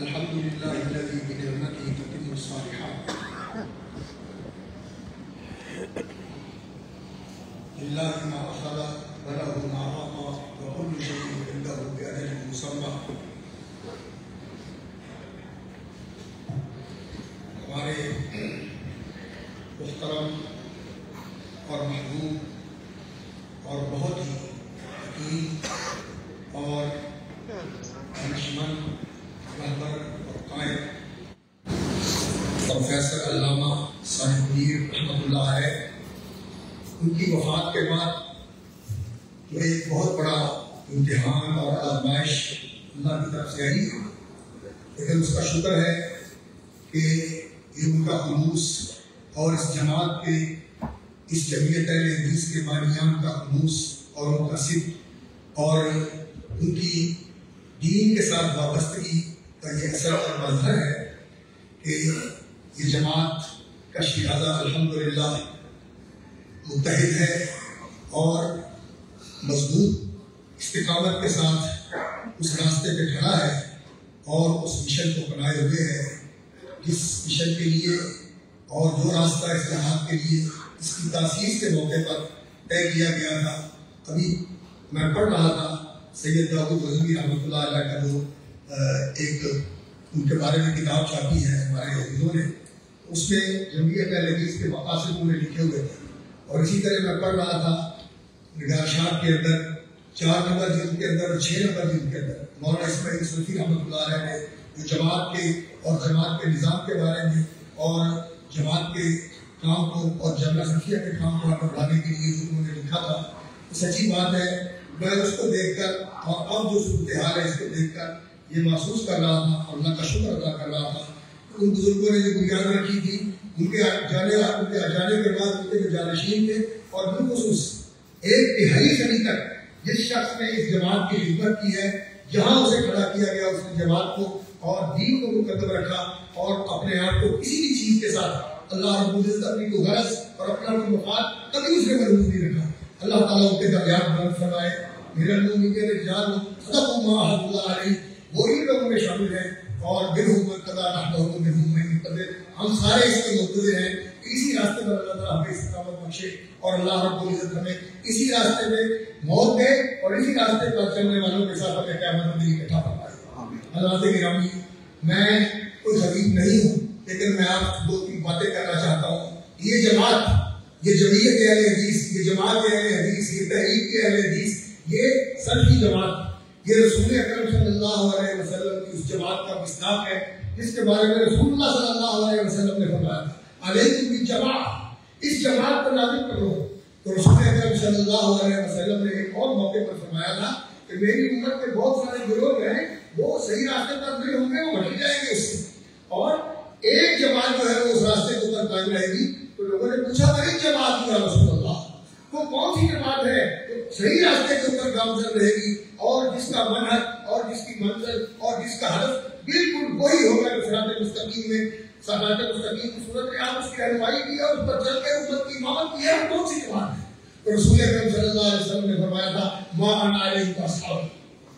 الحمد لله الذي بنعمته تتم الصالحات لله ما أخذ وله ما أعطى وكل شيء عنده بأجل مسمى. ہمارے محترم اور محبوب اور بہت ہی حکیم اور دانشمند رہبر اور قائد پروفیسر علامہ صالح میر رحمۃ اللہ ہے، ان کی وفات کے بعد جو ایک بہت بڑا امتحان اور آزمائش اللہ کی طرف سے آئی ہے، لیکن اس کا شکر ہے کہ یہ ان کا خلوص اور اس جماعت کے اس جمعیت اہل حدیث کے بانیان کا خلوص اور ان کا صدق اور ان کی دین کے ساتھ وابستگی کا یہ اثر اور مظہر ہے کہ یہ جماعت کا شیرازہ الحمدللہ متحد ہے اور مضبوط استقامت کے ساتھ اس راستے پہ کھڑا ہے اور اس مشن کو بنائے ہوئے ہے جس مشن کے لیے اور جو راستہ اس جماعت کے لیے اس کی تاسیس کے موقع پر طے کیا گیا تھا. ابھی میں پڑھ رہا تھا سید داؤد غزنوی رحمۃ اللہ علیہ کا جو ایک ان کے بارے میں کتاب چھاپی ہے ہمارے حفیظوں نے، اس میں جمعیت اہل حدیث کے مقاصد انہوں نے لکھے ہوئے تھے. اور اسی طرح میں پڑھ رہا تھا نگارشات کے اندر 4 نمبر جلد کے اندر اور 6 نمبر جلد کے اندر مولانا اسماعیل صوفی رحمۃ اللہ علیہ نے جو جماعت کے اور جماعت کے نظام کے بارے میں اور جماعت کے کام کو اور جامعہ صفیہ کے کام کو آگے بڑھانے کے لیے جو انہوں نے لکھا تھا، سچی بات ہے میں اس کو دیکھ کر اور اب جو صورتحال ہے اس کو دیکھ کر یہ محسوس کر رہا تھا اور اللہ کا شکر ادا کر رہا تھا. ان بزرگوں نے جو بنیاد رکھی تھی ان کے جانے کے بعد ان کے جو جانشین تھے اور بالخصوص 1 تہائی صدی تک جس شخص نے اس جماعت کی خدمت کی ہے، جہاں اسے کھڑا کیا گیا اس نے جماعت کو اور دین کو مقدم رکھا اور اپنے آپ کو کسی بھی چیز کے ساتھ اللہ رب العزت اپنی کو غرض اور اپنا کوئی مفاد کبھی اس نے محدود نہیں رکھا. اللہ تعالیٰ ان کے درجات بلند فرمائے. میرے المومنین کے رجال صدقوا ما عهد اللہ علیہ، وہ ان لوگوں میں شامل ہیں اور منهم من قضى نحبه منهم من ينتظر. ہم سارے اس کے مقتدی ہیں. اسی راستے پر اللہ تعالیٰ ہمیں استقامت بخشے اور اللہ رب العزت ہمیں اسی راستے میں موت دے اور اسی راستے پر چلنے والوں کے ساتھ ہمیں قیامت میں اکٹھا فرمائے. حضرات گرامی، میں کوئی خطیب نہیں ہوں لیکن میں آپ 2-3 باتیں کرنا چاہتا ہوں. یہ جماعت، یہ جمعیت اہل حدیث، یہ جماعت اہل حدیث، یہ تحریک اہل حدیث، یہ سلفی جماعت، یہ رسول اکرم صلی اللہ علیہ وسلم کی اس جماعت کا مصداق ہے جس کے بارے میں رسول اللہ صلی اللہ علیہ وسلم نے فرمایا علیکم بالجماعۃ، اس جماعت پر لازم کرو. تو رسول اکرم صلی اللہ علیہ وسلم نے ایک اور موقع پر فرمایا تھا کہ میری امت کے بہت سارے گروہ ہیں وہ صحیح راستے پر نہیں ہوں گے، وہ بھٹک جائیں گے اس سے، اور ایک جماعت جو ہے وہ اس راستے کے اوپر قائم رہے گی. تو لوگوں نے پوچھا ایک جماعت یا رسول اللہ، وہ کون سی جماعت ہے جو صحیح راستے کے اوپر گامزن رہے گی اور جس کا منہج اور جس کی منزل اور جس کا ہدف بالکل وہی ہوگا جو صراط مستقیم میں صراط مستقیم کی صورت میں آپ اس کی رہنمائی کی ہے اور اس پر چل کے امت کی امامت کی ہے، وہ کون سی جماعت ہے؟ تو رسول اکرم صلی اللہ علیہ وسلم نے فرمایا تھا ما انا علیہ واصحاب،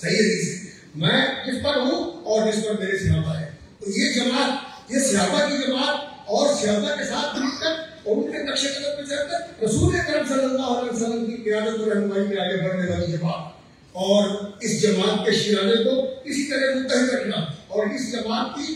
صحیح حدیث ہے، میں جس پر ہوں اور جس پر میرے صحابہ ہیں. تو یہ جماعت، یہ صحابہ کی جماعت اور صحابہ کے ساتھ مل کر اور ان کے نقش قدم پہ چل کر رسول اکرم صلی اللہ علیہ وسلم کی قیادت اور رہنمائی میں آگے بڑھنے والی جماعت، اور اس جماعت کے شیرازے کو اسی طرح متحد رکھنا اور اس جماعت کی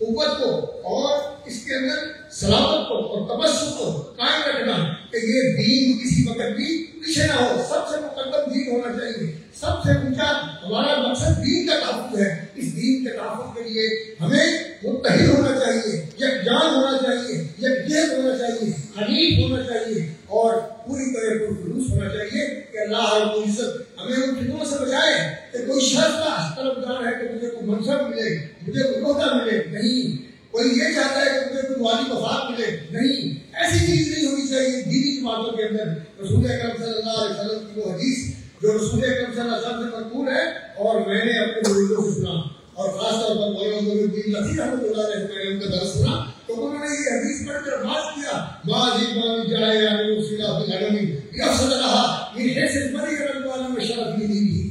قوت کو اور اس کے اندر سلامت کو اور تبسم کو قائم رکھنا کہ یہ دین کسی وقت بھی پیچھے نہ ہو. سب سے مقدم دین ہونا چاہیے، سب سے اونچا ہمارا مقصد دین کا تحفظ ہے. اس دین کے تحفظ کے لیے ہمیں متحد ہونا چاہیے، یکجان ہونا چاہیے، یکجہت ہونا چاہیے، حنیف ہونا چاہیے اور پوری طرح خلوص ہونا چاہیے کہ اللہ رب العزت ہمیں ان فتنوں سے بچائے کہ کوئی شخص کا طلبگار ہے کہ مجھے کوئی منصب ملے، مجھے کوئی عہدہ ملے، نہیں. کوئی یہ چاہتا ہے کہ مجھے کوئی مالی مفاد ملے، نہیں. ایسی چیز نہیں ہونی چاہیے. دینی جماعتوں کے اندر رسول اکرم صلی اللہ علیہ وسلم کی وہ حدیث جو رسول اکرم صلی اللہ علیہ وسلم سے منقول ہے اور میں نے اپنے مریدوں سے سنا اور خاص طور پر مولانا نورالدین نصیر رحمۃ اللہ علیہ میں نے ان کا درس سنا تو انہوں نے یہ حدیث پڑھ کر بات کیا ماضی مان جائے یعنی رسول اللہ العالمین یفسد رہا یہ حیثیت مری رحمۃ اللہ میں شرف نہیں دی.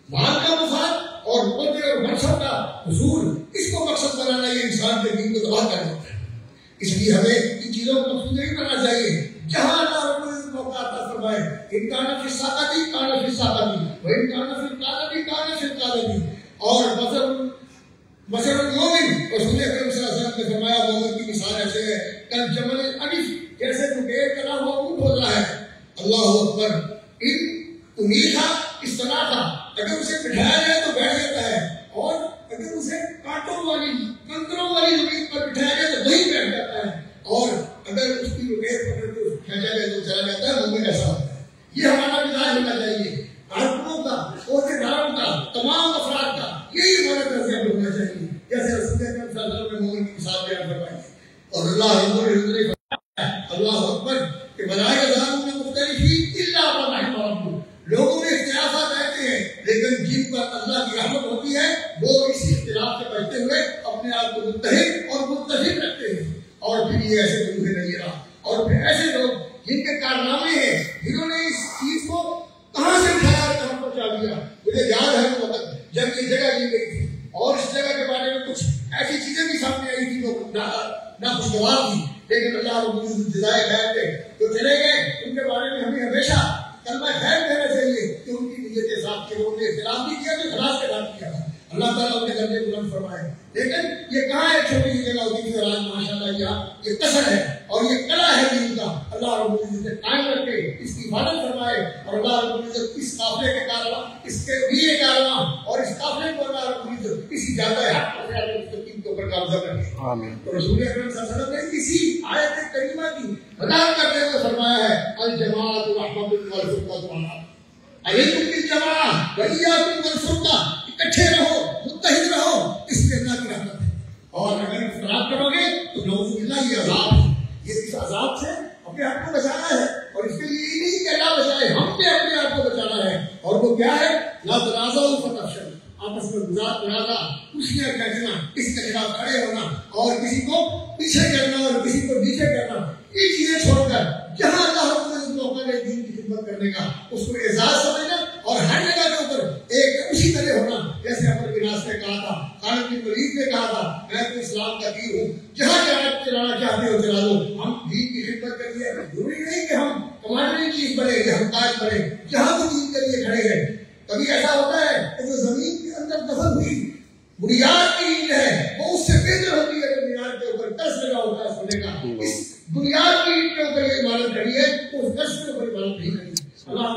مال کا مفاد اور عہدے اور مقصد کا حصول، اس کو مقصد بنانا یہ انسان کے دین کو تباہ کرنا ہوتا ہے۔ اس لیے ہمیں ان چیزوں کو مقصود نہیں بننا چاہیے۔ جہاں اللہ رب العزت موقع عطا فرمائے، انکان فی الساقتی کان فی الساقتی و انکان فی القادتی کان فی القادتی، اور مثلا المومن، رسول اکرم صلی اللہ علیہ وسلم نے فرمایا مومن کی مثال ایسے ہے کل جمل العنف، جیسے مکیر کرا ہوا اونٹ ہوتا ہے۔ اللہ اکبر، ان انیخا اس طرح تھا، اگر اسے بٹھایا جائے تو بیٹھ جاتا ہے، اور اگر اسے کانٹوں والی کنکروں والی زمین پر بٹھایا جائے تو وہیں بیٹھ جاتا ہے، اور اگر اس کی مکیر پکڑ کے کھینچا جائے تو چلا جاتا ہے۔ مومن ایسا ہوتا ہے۔ یہ ہمارا مزاج ہونا چاہیے، حکموں کا، عہدیداروں کا، تمام افراد کا یہی ہمارا طرز عمل ہونا چاہیے، جیسے رسول اکرم صلی اللہ علیہ وسلم نے مومن کی مثال بیان فرمائی ہے۔ اور اللہ رب العزت نے فرمایا، اللہ اکبر، کہ بلائے ازام میں مختلفین الا من رحم ربک، لوگوں میں اختلافات رہتے ہیں لیکن جن پر اللہ کی رحمت ہوتی ہے وہ اس اختلاف سے بچتے ہوئے اپنے آپ کو متحد اور متفق رکھتے ہیں۔ اور پھر یہ ایسے لوگ نہیں رہا، اور پھر ایسے لوگ جن کے کارنامے ہیں، جنہوں نے اس چیز کو کہاں سے اٹھایا اور کہاں پہنچا دیا۔ مجھے یاد ہے وہ وقت جب یہ جگہ لی گئی تھی اور اس جگہ کے بارے میں کچھ ایسی چیزیں بھی سامنے آئی تھی جو ناخوشگوار تھی، لیکن اللہ رب العزت جزائے خیر دے جو چلے گئے ان کے بارے میں ہمیں ہمیشہ کلمہ خیر دینا چاہیے کہ ان کی نیتیں صاف تھی، انہوں نے اختلاف بھی کیا تو اخلاص کے ساتھ کیا تھا۔ اللہ تعالیٰ ان کے درجے بلند فرمائے۔ لیکن یہ کہاں ایک چھوٹی سی جگہ ہوتی تھی، اور آج ماشاء اللہ یہ کثر ہے اور یہ کلا ہے دین کا۔ اللہ رب العزت نے قائم رکھ کے اس کی حفاظت فرمائے، اور اللہ رب العزت اس قافلے کے کارواں، اس کے لیے کارواں اور اس قافلے کو اللہ رب العزت اسی جادہ حق پر خیال مستقیم کے اوپر قابضہ رکھے۔ آمین۔ تو رسول اکرم صلی اللہ علیہ وسلم نے اسی آیت کریمہ کی وضاحت کرتے ہوئے فرمایا ہے، الجماعۃ رحمۃ والفرقۃ علیکم بالجماعۃ وإیاکم والفرقہ، اکٹھے رہو، متحد رہو، اس میں اللہ کی رحمت ہے۔ اور اگر اختلاف کرو گے تو نعوذ باللہ یہ عذاب ہے، یہ اس عذاب سے اپنے آپ کو بچانا ہے، اور اس کے لیے یہ نہیں کہ اللہ بچائے، ہم نے اپنے آپ کو بچانا ہے۔ اور وہ کیا ہے؟ لا تنازعوا فتفشلوا، آپس میں تنازع، کشیاں کھینچنا، کسی کے خلاف کھڑے ہونا، اور کسی کو پیچھے کرنا اور کسی کو نیچے کرنا، یہ چیزیں چھوڑ کر جہاں اللہ موقع نے دین کی خدمت کرنے کا اس کو اعزاز سمجھنا، اور ہر جگہ کے اوپر ایک اسی طرح ہونا، جیسے عمر بن عاص نے کہا تھا، خالد بن ولید نے کہا تھا، میں تو اسلام کا پیر ہوں، جہاں جہاں چلانا چاہتے ہو چلا دو، ہم دین کی خدمت کے لیے ضروری نہیں کہ ہم کمانڈری چیف بنے یا ہم تاج بنے، جہاں بھی دین کے لیے کھڑے گئے۔ کبھی ایسا ہوتا ہے کہ جو زمین کے اندر دفن ہوئی بنیاد کی اینٹ ہے وہ اس سے بہتر ہوتی ہے جو بنیاد کے اوپر ٹس لگا ہوتا ہے سونے کا۔ اس بنیاد کی اینٹ کے اوپر یہ عمارت کھڑی ہے تو اس ٹس کے اوپر عمارت نہیں کھڑی۔ اللہ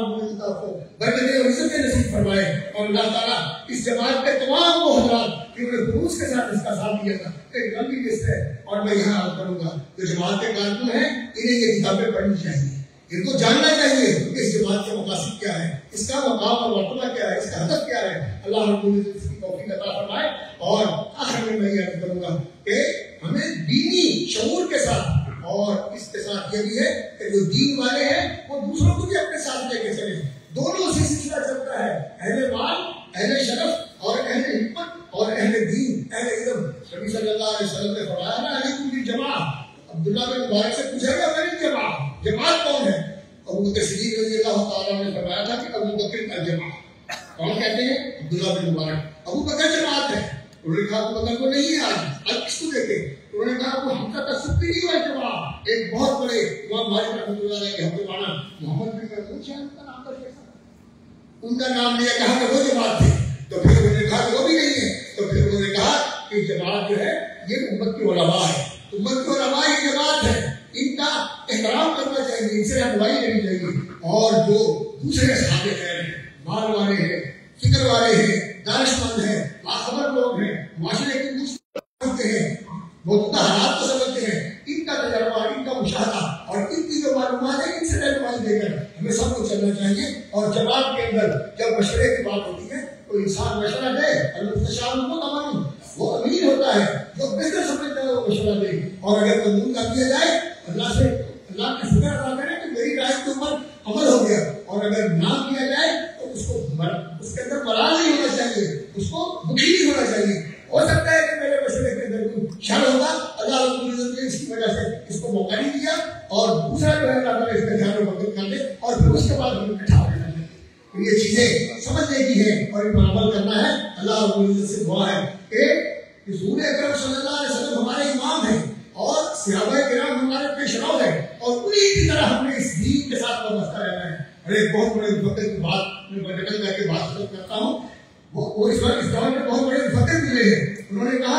کو برکت اور عزت نصیب فرمائے، اور اللہ تعالیٰ اس جماعت کے تمام وہ حضرات جنہوں نے خلوص کے ساتھ اس کا ساتھ دیا تھا، ایک لمبی لسٹ ہے، اور میں یہاں عرض کروں گا جو جماعت کے کارکن ہیں انہیں یہ کتابیں پڑھنی چاہیے، ان کو جاننا چاہیے کہ اس جماعت کے مقاصد کیا ہے، اس کا مقام اور مرتبہ کیا ہے، اس کا ہدف کیا ہے۔ اللہ رب العزت اس کی توفیق عطا فرمائے۔ اور آخر میں یہ عرض کروں گا کہ ہمیں دینی شعور کے ساتھ، اور اس کے ساتھ یہ بھی ہے کہ جو دین والے ہیں وہ دوسروں کو بھی اپنے ساتھ لے کے چلیں، دونوں سے سلسلہ چلتا ہے، اہل مال، اہل شرف اور اہل حکمت اور اہل دین، اہل علم۔ نبی صلی اللہ علیہ وسلم نے فرمایا نا علیکم بالجماعۃ، عبداللہ بن مبارک سے پوچھا گیا میری جماعت، جماعت کون ہے؟ ابو بکر صدیق رضی اللہ تعالیٰ نے فرمایا تھا کہ ابو بکر الجماعت۔ کون کہتے ہیں؟ عبداللہ بن مبارک۔ ابو بکر جماعت ہے، انہوں نے کہا ابو بکر کو نہیں ہے، آج کس کو دیکھیں؟ انہوں نے کہا وہ ہم کا تصدیق ہی ہوا جماعت۔ ایک بہت بڑے امام مالک رحمۃ اللہ علیہ کے ہم مانا محمد بن محمود شاہ کا نام تھا، ان کا نام لیا، کہا کہ وہ جماعت تھے، تو پھر انہوں نے کہا کہ وہ بھی نہیں ہے، تو پھر انہوں نے کہا کہ جماعت جو ہے یہ امت کی علماء ہے، امت کی علماء ہی جماعت ہے، ان کا احترام کرنا چاہیے، ان سے رہنمائی لینی چاہیے۔ اور جو دوسرے اصحاب خیر ہیں، مال والے ہیں، فکر والے ہیں، دانش مند ہیں، باخبر لوگ ہیں، معاشرے کی سمجھتے ہیں، موجودہ حالات کو سمجھتے ہیں، ان کا تجربہ، ان کا مشاہدہ اور ان کی جو معلومات ہے ان سے رہنمائی دے کر ہمیں سب کو چلنا چاہیے۔ اور جماعت کے اندر جب مشورے کی بات ہوتی ہے تو انسان مشورہ دے، المستشار کو تمام وہ امیر ہوتا ہے، جو بہتر سمجھتا ہے وہ مشورہ دے، اور اگر قبول کر دیا جائے اللہ سے، اللہ کا شکر ادا کرے کہ میری رائے کے اوپر عمل ہو گیا، اور اگر نہ کیا جائے تو اس کے اندر ملال نہیں ہونا چاہیے، اس کو دکھی نہیں ہونا چاہیے۔ ہو سکتا ہے کہ میرے مشورے کے اندر کوئی شر ہوگا، اللہ رب العزت نے اس کی وجہ سے اس کو موقع نہیں دیا، اور دوسرا جو ہے اللہ تعالیٰ اس کا دھیان و مدد کر دے، اور پھر اس کے بعد ہم اکٹھا ہو جائیں گے۔ یہ چیزیں سمجھنے کی ہیں اور ان پر عمل کرنا ہے. اللہ رب العزت سے دعا ہے کہ حضور اکرم صلی اللہ علیہ وسلم ہمارے امام ہیں اور صحابہ کرام ہمارے پیشرو ہیں اور انہیں کی طرح ہم نے اس دین کے ساتھ وابستہ رہنا ہے. اور ایک بہت بڑے مفکر کی بات میں نکل کر کے بات ختم کرتا ہوں. وہ اس وقت اس دور میں بہت بڑے مفکر ملے ہیں. انہوں نے کہا